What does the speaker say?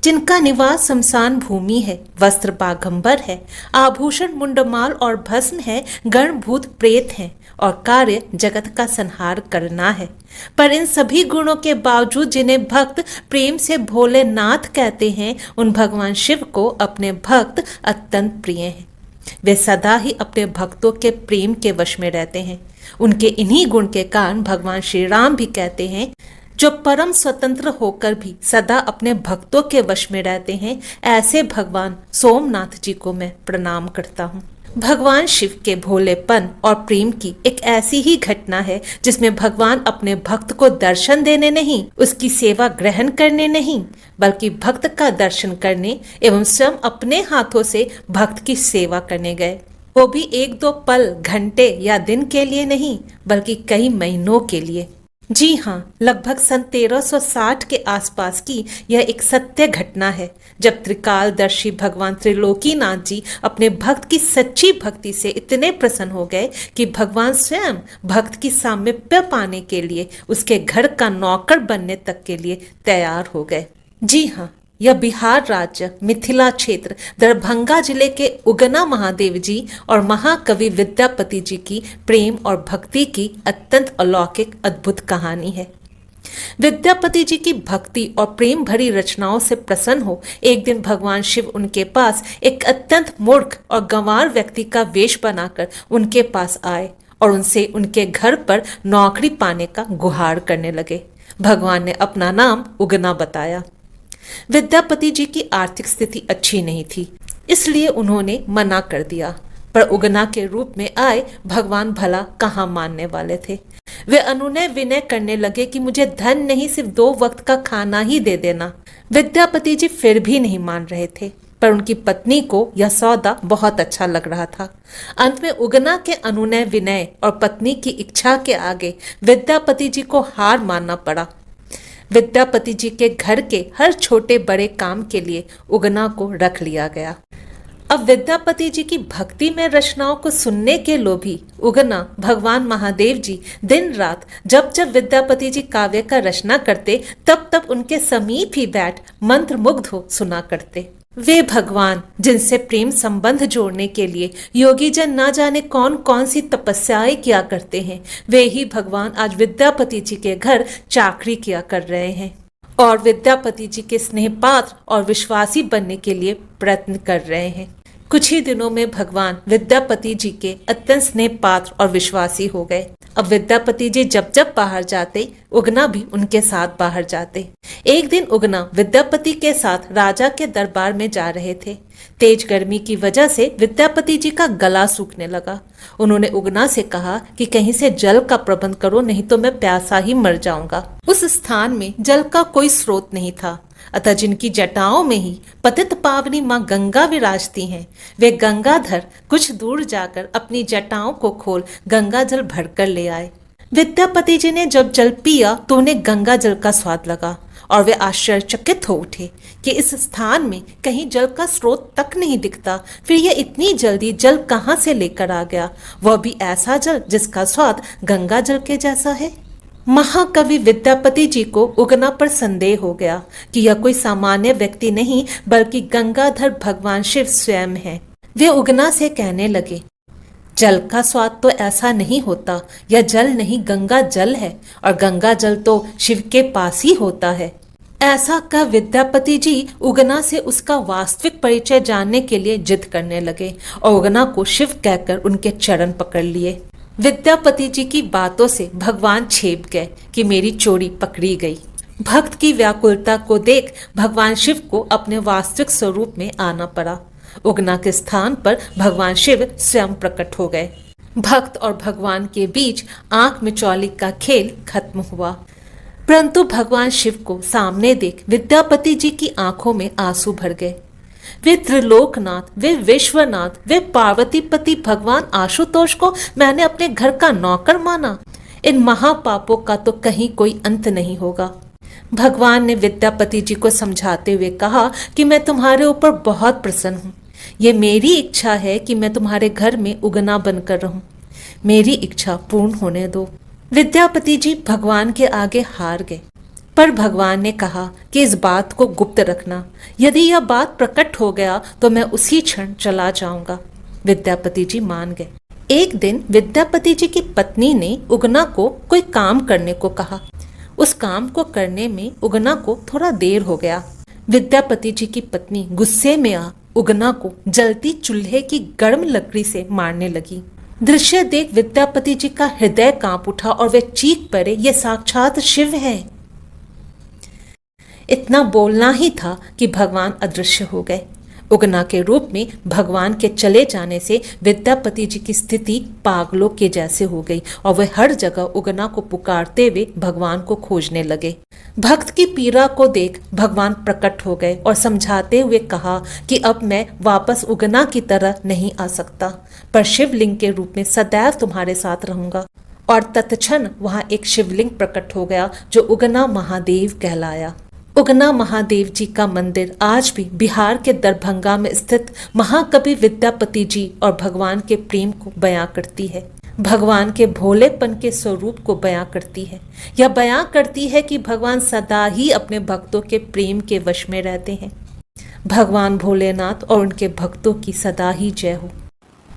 जिनका निवास शमशान भूमि है, वस्त्र बागंबर है, आभूषण मुंडमाल और भस्म है, गणभूत प्रेत हैं और कार्य जगत का संहार करना है। पर इन सभी गुणों के बावजूद जिन्हें भक्त प्रेम से भोलेनाथ कहते हैं, उन भगवान शिव को अपने भक्त अत्यंत प्रिय हैं। वे सदा ही अपने भक्तों के प्रेम के वश में रहते हैं। उनके इन्हीं गुण के कारण भगवान श्री राम भी कहते हैं, जो परम स्वतंत्र होकर भी सदा अपने भक्तों के वश में रहते हैं, ऐसे भगवान सोमनाथ जी को मैं प्रणाम करता हूँ। भगवान शिव के भोलेपन और प्रेम की एक ऐसी ही घटना है जिसमें भगवान अपने भक्त को दर्शन देने नहीं, उसकी सेवा ग्रहण करने नहीं, बल्कि भक्त का दर्शन करने एवं स्वयं अपने हाथों से भक्त की सेवा करने गए। वो भी एक दो पल, घंटे या दिन के लिए नहीं, बल्कि कई महीनों के लिए। जी हाँ, लगभग सन 1360 के आसपास की यह एक सत्य घटना है, जब त्रिकालदर्शी भगवान त्रिलोकीनाथ जी अपने भक्त की सच्ची भक्ति से इतने प्रसन्न हो गए कि भगवान स्वयं भक्त की सामीप्य पाने के लिए उसके घर का नौकर बनने तक के लिए तैयार हो गए। जी हाँ, यह बिहार राज्य मिथिला क्षेत्र दरभंगा जिले के उगना महादेव जी और महाकवि विद्यापति जी की प्रेम और भक्ति की अत्यंत अलौकिक अद्भुत कहानी है। विद्यापति जी की भक्ति और प्रेम भरी रचनाओं से प्रसन्न हो एक दिन भगवान शिव उनके पास एक अत्यंत मूर्ख और गंवार व्यक्ति का वेश बनाकर उनके पास आए और उनसे उनके घर पर नौकरी पाने का गुहार करने लगे। भगवान ने अपना नाम उगना बताया। विद्यापति जी की आर्थिक स्थिति अच्छी नहीं थी, इसलिए उन्होंने मना कर दिया, पर उगना के रूप में आए भगवान भला कहाँ मानने वाले थे। वे अनुनय विनय करने लगे कि मुझे धन नहीं, सिर्फ 2 वक्त का खाना ही दे देना। विद्यापति जी फिर भी नहीं मान रहे थे, पर उनकी पत्नी को यह सौदा बहुत अच्छा लग रहा था। अंत में उगना के अनुनय विनय और पत्नी की इच्छा के आगे विद्यापति जी को हार मानना पड़ा। विद्यापति जी के घर के हर छोटे बड़े काम के लिए उगना को रख लिया गया। अब विद्यापति जी की भक्ति में रचनाओं को सुनने के लोभी उगना भगवान महादेव जी दिन रात जब जब विद्यापति जी काव्य का रचना करते, तब तब उनके समीप ही बैठ मंत्रमुग्ध हो सुना करते। वे भगवान जिनसे प्रेम संबंध जोड़ने के लिए योगी जन ना जाने कौन कौन सी तपस्याएं किया करते हैं, वे ही भगवान आज विद्यापति जी के घर चाकरी किया कर रहे हैं और विद्यापति जी के स्नेह पात्र और विश्वासी बनने के लिए प्रयत्न कर रहे हैं। कुछ ही दिनों में भगवान विद्यापति जी के अत्यंत स्नेह पात्र और विश्वासी हो गए। अब विद्यापति जी जब जब बाहर जाते, उगना भी उनके साथ बाहर जाते। एक दिन उगना विद्यापति के साथ राजा के दरबार में जा रहे थे। तेज गर्मी की वजह से विद्यापति जी का गला सूखने लगा। उन्होंने उगना से कहा कि कहीं से जल का प्रबंध करो, नहीं तो मैं प्यासा ही मर जाऊंगा। उस स्थान में जल का कोई स्रोत नहीं था, अतः जिनकी जटाओं में ही पतित पावनी माँ गंगा विराजती हैं, वे गंगाधर कुछ दूर जाकर अपनी जटाओं को खोल गंगा जल भरकर ले आए। विद्यापति जी ने जब जल पिया तो उन्हें गंगा जल का स्वाद लगा और वे आश्चर्यचकित हो उठे कि इस स्थान में कहीं जल का स्रोत तक नहीं दिखता, फिर यह इतनी जल्दी जल कहाँ से लेकर आ गया, वह भी ऐसा जल जिसका स्वाद गंगा जल के जैसा है। महाकवि विद्यापति जी को उगना पर संदेह हो गया कि यह कोई सामान्य व्यक्ति नहीं बल्कि गंगाधर भगवान शिव स्वयं है। वे उगना से कहने लगे, जल का स्वाद तो ऐसा नहीं होता, यह जल नहीं गंगा जल है और गंगा जल तो शिव के पास ही होता है। ऐसा कह विद्यापति जी उगना से उसका वास्तविक परिचय जानने के लिए जिद करने लगे और उगना को शिव कहकर उनके चरण पकड़ लिए। विद्यापति जी की बातों से भगवान छेप गए कि मेरी चोरी पकड़ी गई। भक्त की व्याकुलता को देख भगवान शिव को अपने वास्तविक स्वरूप में आना पड़ा। उगना के स्थान पर भगवान शिव स्वयं प्रकट हो गए। भक्त और भगवान के बीच आंख मिचौली का खेल खत्म हुआ, परंतु भगवान शिव को सामने देख विद्यापति जी की आंखों में आंसू भर गए। वे त्रिलोकनाथ, वे विश्वनाथ, वे पार्वतीपति भगवान आशुतोष को मैंने अपने घर का नौकर माना। इन महापापों का तो कहीं कोई अंत नहीं होगा। भगवान ने विद्यापति जी को समझाते हुए कहा कि मैं तुम्हारे ऊपर बहुत प्रसन्न हूँ। ये मेरी इच्छा है कि मैं तुम्हारे घर में उगना बनकर रहूं। मेरी इच्छा पूर्ण होने दो। विद्यापति जी भगवान के आगे हार गए। पर भगवान ने कहा कि इस बात को गुप्त रखना, यदि यह बात प्रकट हो गया तो मैं उसी क्षण चला जाऊंगा। विद्यापति जी मान गए। एक दिन विद्यापति जी की पत्नी ने उगना को कोई काम करने को कहा। उस काम को करने में उगना को थोड़ा देर हो गया। विद्यापति जी की पत्नी गुस्से में आ उगना को जलती चूल्हे की गर्म लकड़ी से मारने लगी। दृश्य देख विद्यापति जी का हृदय कांप उठा और वे चीख पड़े, ये साक्षात शिव है। इतना बोलना ही था कि भगवान अदृश्य हो गए। उगना के रूप में भगवान के चले जाने से विद्यापति जी की स्थिति पागलों के जैसे हो गई और वे हर जगह उगना को पुकारते हुए भगवान को खोजने लगे। भक्त की पीड़ा को देख भगवान प्रकट हो गए और समझाते हुए कहा कि अब मैं वापस उगना की तरह नहीं आ सकता, पर शिवलिंग के रूप में सदैव तुम्हारे साथ रहूंगा। और तत्क्षण वहां एक शिवलिंग प्रकट हो गया जो उगना महादेव कहलाया। उगना महादेव जी का मंदिर आज भी बिहार के दरभंगा में स्थित महाकवि विद्यापति जी और भगवान के प्रेम को बयां करती है, भगवान के भोलेपन के स्वरूप को बयां करती है। यह बयां करती है कि भगवान सदा ही अपने भक्तों के प्रेम के वश में रहते हैं। भगवान भोलेनाथ और उनके भक्तों की सदा ही जय हो।